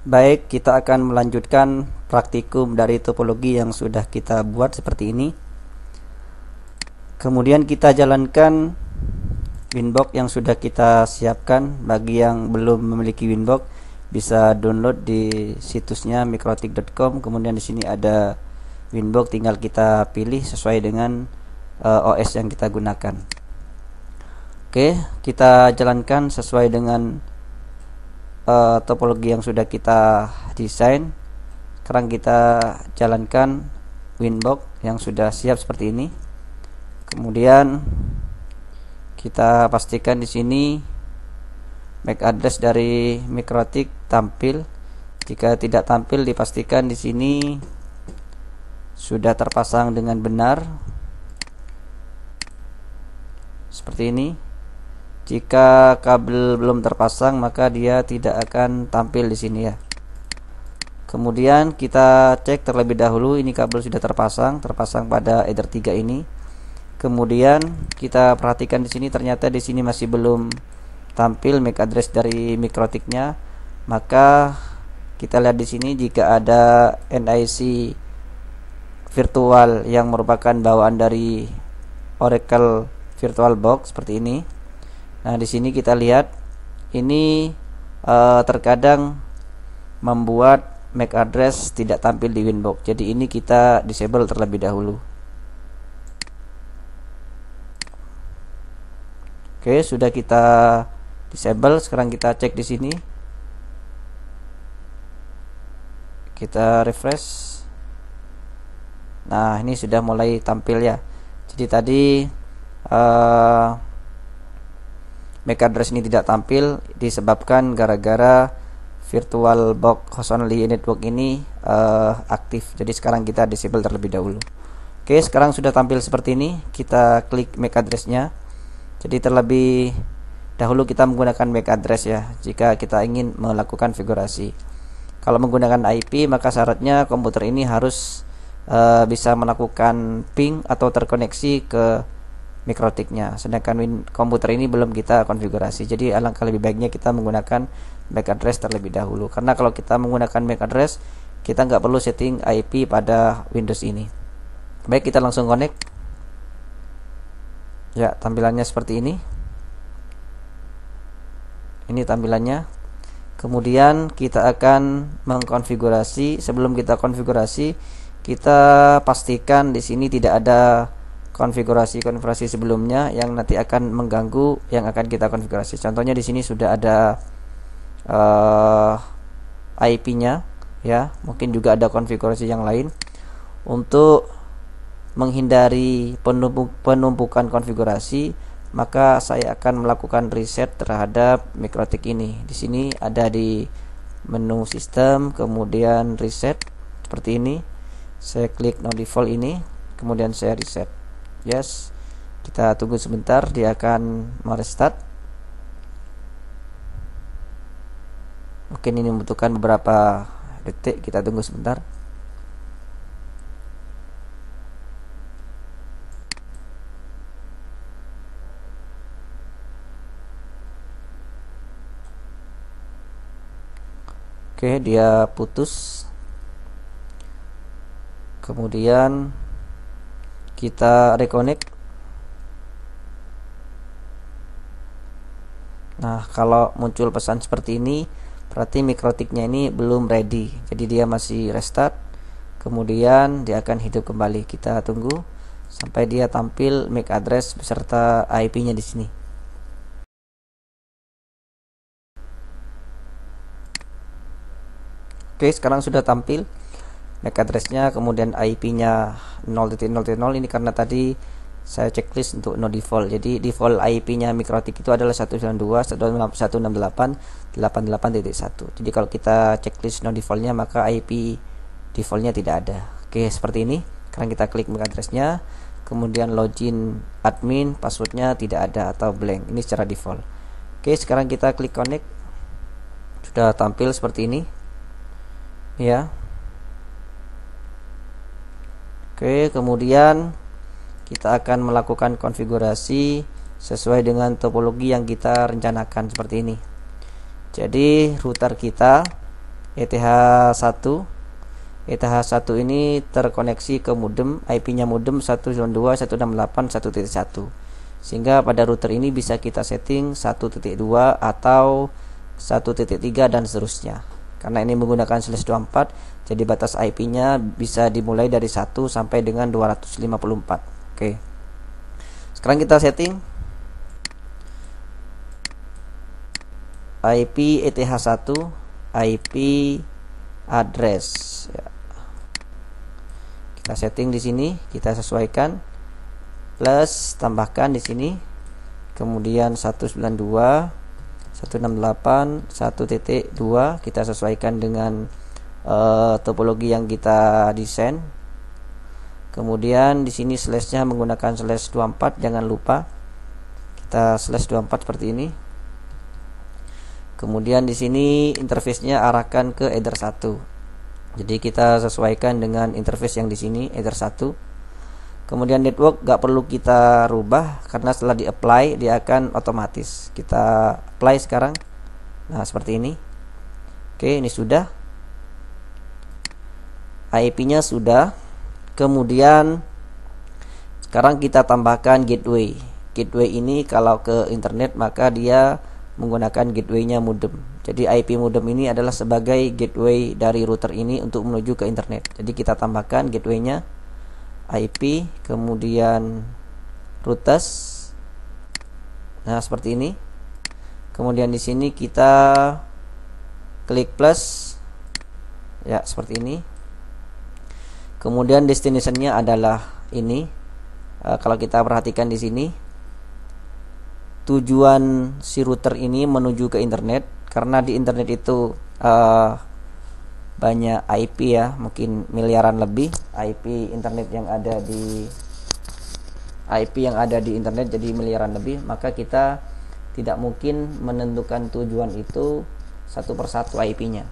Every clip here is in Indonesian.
Baik, kita akan melanjutkan praktikum dari topologi yang sudah kita buat seperti ini. Kemudian kita jalankan Winbox yang sudah kita siapkan. Bagi yang belum memiliki Winbox, bisa download di situsnya mikrotik.com. Kemudian di sini ada Winbox, tinggal kita pilih sesuai dengan OS yang kita gunakan. Oke, kita jalankan sesuai dengan topologi yang sudah kita desain. Sekarang kita jalankan Winbox yang sudah siap seperti ini. Kemudian kita pastikan di sini MAC address dari Mikrotik tampil. Jika tidak tampil, dipastikan di sini sudah terpasang dengan benar seperti ini. Jika kabel belum terpasang, maka dia tidak akan tampil di sini ya. Kemudian kita cek terlebih dahulu ini kabel sudah terpasang pada header 3 ini. Kemudian kita perhatikan di sini, ternyata di sini masih belum tampil MAC address dari Mikrotiknya. Maka kita lihat di sini jika ada NIC virtual yang merupakan bawaan dari Oracle VirtualBox seperti ini. Nah, di sini kita lihat ini terkadang membuat MAC address tidak tampil di Winbox. Jadi ini kita disable terlebih dahulu. Oke, sudah kita disable. Sekarang kita cek di sini. Kita refresh. Nah, ini sudah mulai tampil ya. Jadi tadi MAC address ini tidak tampil disebabkan gara-gara VirtualBox host only network ini aktif. Jadi sekarang kita disable terlebih dahulu. Oke, sekarang sudah tampil seperti ini. Kita klik MAC address-nya. Jadi terlebih dahulu kita menggunakan MAC address ya jika kita ingin melakukan konfigurasi. Kalau menggunakan IP, maka syaratnya komputer ini harus bisa melakukan ping atau terkoneksi ke Mikrotiknya. Sedangkan komputer ini belum kita konfigurasi. Jadi alangkah lebih baiknya kita menggunakan MAC address terlebih dahulu. Karena kalau kita menggunakan MAC address, kita nggak perlu setting IP pada Windows ini. Baik, kita langsung connect. Ya, tampilannya seperti ini. Ini tampilannya. Kemudian kita akan mengkonfigurasi. Sebelum kita konfigurasi, kita pastikan di sini tidak ada konfigurasi sebelumnya yang nanti akan mengganggu yang akan kita konfigurasi. Contohnya di sini sudah ada IP-nya ya. Mungkin juga ada konfigurasi yang lain. Untuk menghindari penumpukan konfigurasi, maka saya akan melakukan reset terhadap Mikrotik ini. Di sini ada di menu sistem, kemudian reset seperti ini. Saya klik no default ini, kemudian saya reset. Yes, kita tunggu sebentar, dia akan merestart. Mungkin ini membutuhkan beberapa detik, kita tunggu sebentar. Oke, dia putus. Kemudian kita reconnect. Nah, kalau muncul pesan seperti ini, berarti Mikrotiknya ini belum ready. Jadi dia masih restart. Kemudian dia akan hidup kembali. Kita tunggu sampai dia tampil MAC address beserta IP-nya di sini. Oke, sekarang sudah tampil MAC address-nya, kemudian IP-nya 0.0.0. Ini karena tadi saya checklist untuk no default. Jadi default IP-nya Mikrotik itu adalah 192.168.88.1. Jadi kalau kita checklist no default-nya, maka IP default-nya tidak ada. Oke, seperti ini. Sekarang kita klik MAC address-nya, kemudian login admin, password-nya tidak ada atau blank. Ini secara default. Oke, sekarang kita klik connect. Sudah tampil seperti ini. Ya. Oke, kemudian kita akan melakukan konfigurasi sesuai dengan topologi yang kita rencanakan seperti ini. Jadi router kita ETH1. ETH1 ini terkoneksi ke modem, IP-nya modem 192.168.1.1. Sehingga pada router ini bisa kita setting 1.2 atau 1.3 dan seterusnya. Karena ini menggunakan /24, jadi batas IP-nya bisa dimulai dari 1 sampai dengan 254. Oke. Sekarang kita setting IP ETH1, IP address ya. Kita setting di sini, kita sesuaikan, plus tambahkan di sini, kemudian 192.168.1.2 kita sesuaikan dengan topologi yang kita desain. Kemudian di sini slashnya menggunakan /24, jangan lupa kita /24 seperti ini. Kemudian di sini interface-nya arahkan ke Ether 1. Jadi kita sesuaikan dengan interface yang di sini Ether 1. Kemudian network gak perlu kita rubah karena setelah di apply dia akan otomatis. Kita apply sekarang. Nah, seperti ini. Oke, ini sudah. IP-nya sudah. Kemudian sekarang kita tambahkan gateway. Gateway ini kalau ke internet maka dia menggunakan gateway-nya modem. Jadi IP modem ini adalah sebagai gateway dari router ini untuk menuju ke internet. Jadi kita tambahkan gateway-nya IP, kemudian routers. Nah, seperti ini. Kemudian di sini kita klik plus. Ya, seperti ini. Kemudian destination-nya adalah ini. Kalau kita perhatikan di sini, tujuan si router ini menuju ke internet, karena di internet itu banyak IP ya, mungkin miliaran lebih IP internet yang ada di internet, jadi miliaran lebih, maka kita tidak mungkin menentukan tujuan itu satu persatu IP-nya.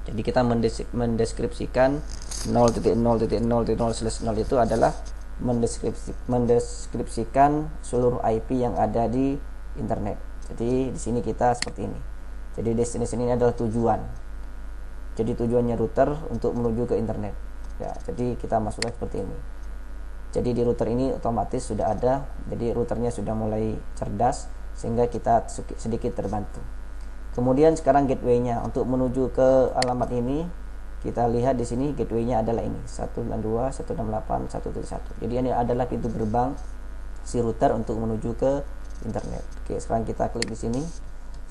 Jadi kita mendeskripsikan 0.0.0.0/0 itu adalah mendeskripsikan seluruh IP yang ada di internet. Jadi di sini kita seperti ini. Jadi destination ini adalah tujuan. Jadi tujuannya router untuk menuju ke internet. Ya, jadi kita masukkan seperti ini. Jadi di router ini otomatis sudah ada. Jadi routernya sudah mulai cerdas sehingga kita sedikit terbantu. Kemudian sekarang gateway-nya untuk menuju ke alamat ini, kita lihat di sini gateway-nya adalah ini 192.168.1.1. Jadi ini adalah pintu gerbang si router untuk menuju ke internet. Oke, sekarang kita klik di sini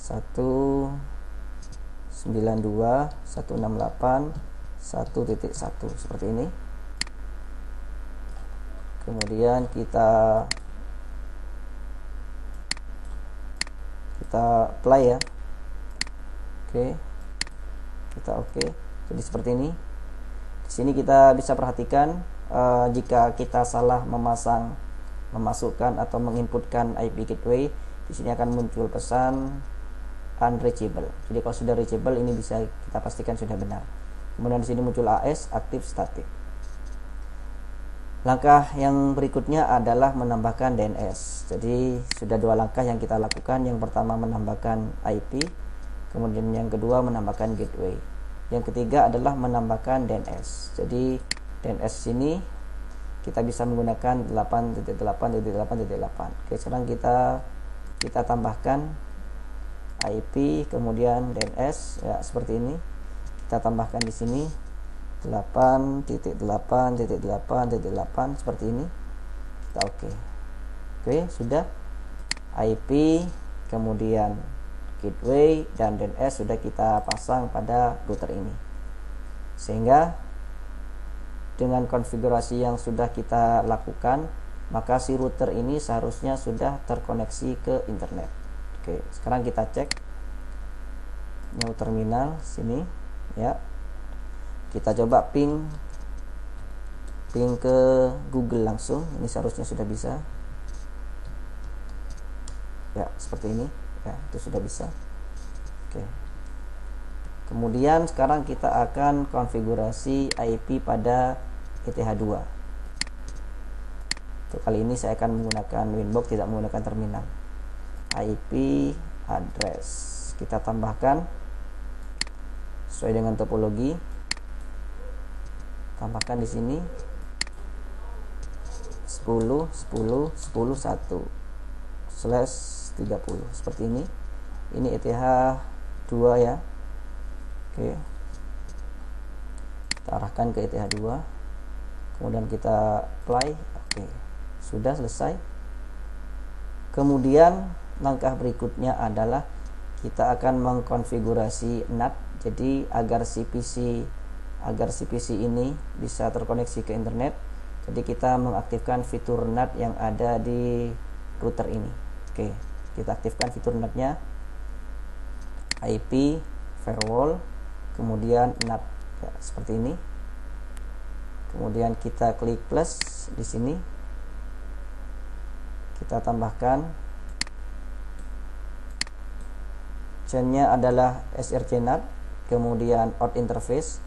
192.168.1.1 seperti ini. Kemudian kita apply ya. Oke. Kita oke. Jadi seperti ini. Di sini kita bisa perhatikan jika kita salah memasukkan atau menginputkan IP gateway, di sini akan muncul pesan unreachable. Jadi kalau sudah reachable ini bisa kita pastikan sudah benar. Kemudian di sini muncul AS active static. Langkah yang berikutnya adalah menambahkan DNS. Jadi sudah dua langkah yang kita lakukan. Yang pertama menambahkan IP, kemudian yang kedua menambahkan gateway. Yang ketiga adalah menambahkan DNS. Jadi DNS sini kita bisa menggunakan 8.8.8.8. Oke, sekarang kita tambahkan IP kemudian DNS ya, seperti ini. Kita tambahkan di sini 8.8.8.8 seperti ini. Kita oke, sudah IP kemudian gateway dan DNS sudah kita pasang pada router ini, sehingga dengan konfigurasi yang sudah kita lakukan maka si router ini seharusnya sudah terkoneksi ke internet. Oke, sekarang kita cek new terminal sini ya. Kita coba ping ke Google langsung. Ini seharusnya sudah bisa. Ya, seperti ini. Ya, itu sudah bisa. Oke. Kemudian sekarang kita akan konfigurasi IP pada ETH2. Untuk kali ini saya akan menggunakan Winbox, tidak menggunakan terminal. IP address kita tambahkan sesuai dengan topologi. Tambahkan di sini 10 10 10 1/30 seperti ini. Ini ETH 2 ya. Oke. Kita arahkan ke ETH 2. Kemudian kita apply. Oke. Sudah selesai. Kemudian langkah berikutnya adalah kita akan mengkonfigurasi NAT. Jadi agar CPC ini bisa terkoneksi ke internet. Jadi kita mengaktifkan fitur NAT yang ada di router ini. Oke, kita aktifkan fitur NAT-nya. IP, firewall, kemudian NAT ya, seperti ini. Kemudian kita klik plus di sini. Kita tambahkan chain-nya adalah SRC NAT, kemudian out interface.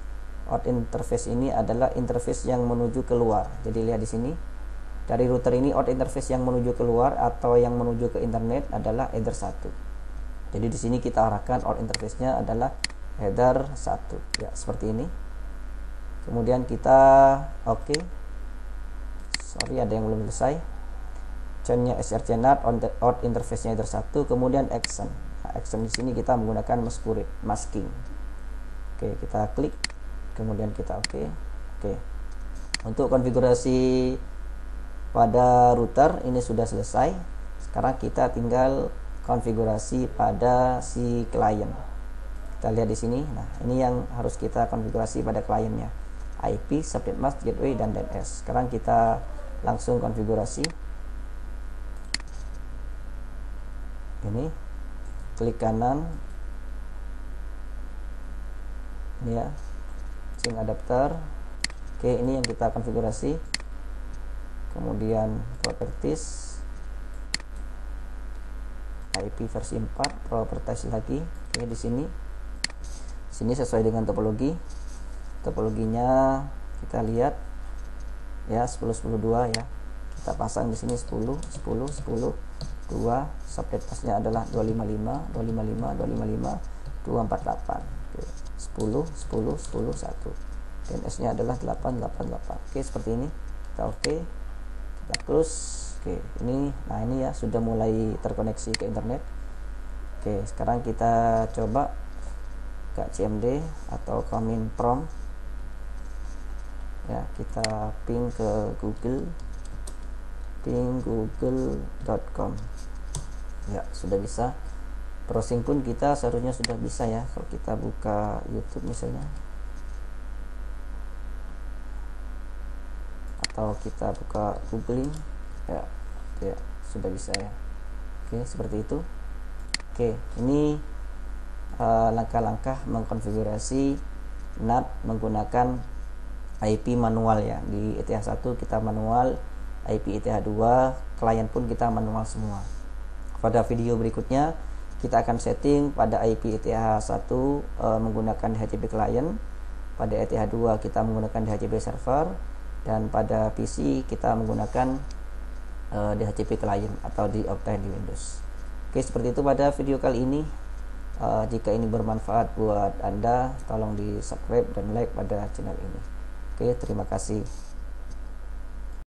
Out interface ini adalah interface yang menuju keluar. Jadi lihat di sini. Dari router ini out interface yang menuju keluar atau yang menuju ke internet adalah header 1. Jadi di sini kita arahkan out interface-nya adalah header 1. Ya, seperti ini. Kemudian kita oke. Sorry, ada yang belum selesai. Chain-nya SRC NAT, out interface-nya header 1, kemudian action. Nah, action di sini kita menggunakan masking. Oke, kita klik. Kemudian kita oke. Untuk konfigurasi pada router ini sudah selesai. Sekarang kita tinggal konfigurasi pada si klien. Kita lihat di sini. Nah, ini yang harus kita konfigurasi pada kliennya. IP, subnet mask, gateway, dan DNS. Sekarang kita langsung konfigurasi. Ini klik kanan. Ini ya. Sync adapter. Oke, ini yang kita konfigurasi. Kemudian properties, IP versi 4, properties lagi. Oke, di sini sesuai dengan topologi. Topologinya kita lihat ya, 10 10 2 ya. Kita pasang di sini 10 10 10 2. Subnet masknya adalah 255 255 255 248. Oke, 10 10 10 1. DNS-nya adalah 888. Oke, seperti ini. Kita oke. Kita close. Oke, ini ya sudah mulai terkoneksi ke internet. Oke, sekarang kita coba ke CMD atau command prompt. Ya, kita ping ke Google. Ping google.com. Ya, sudah bisa. Browsing pun kita seharusnya sudah bisa ya. Kalau kita buka YouTube misalnya, atau kita buka googling ya sudah bisa ya. Oke, seperti itu. Oke, ini langkah-langkah mengkonfigurasi NAT menggunakan IP manual ya. Di ETH 1 kita manual, IP ETH 2 klien pun kita manual semua. Pada video berikutnya kita akan setting pada IP ETH 1 menggunakan DHCP client, pada ETH 2 kita menggunakan DHCP server, dan pada PC kita menggunakan DHCP client atau di Optane di Windows. Oke, seperti itu pada video kali ini. Jika ini bermanfaat buat Anda, tolong di subscribe dan like pada channel ini. Oke, terima kasih.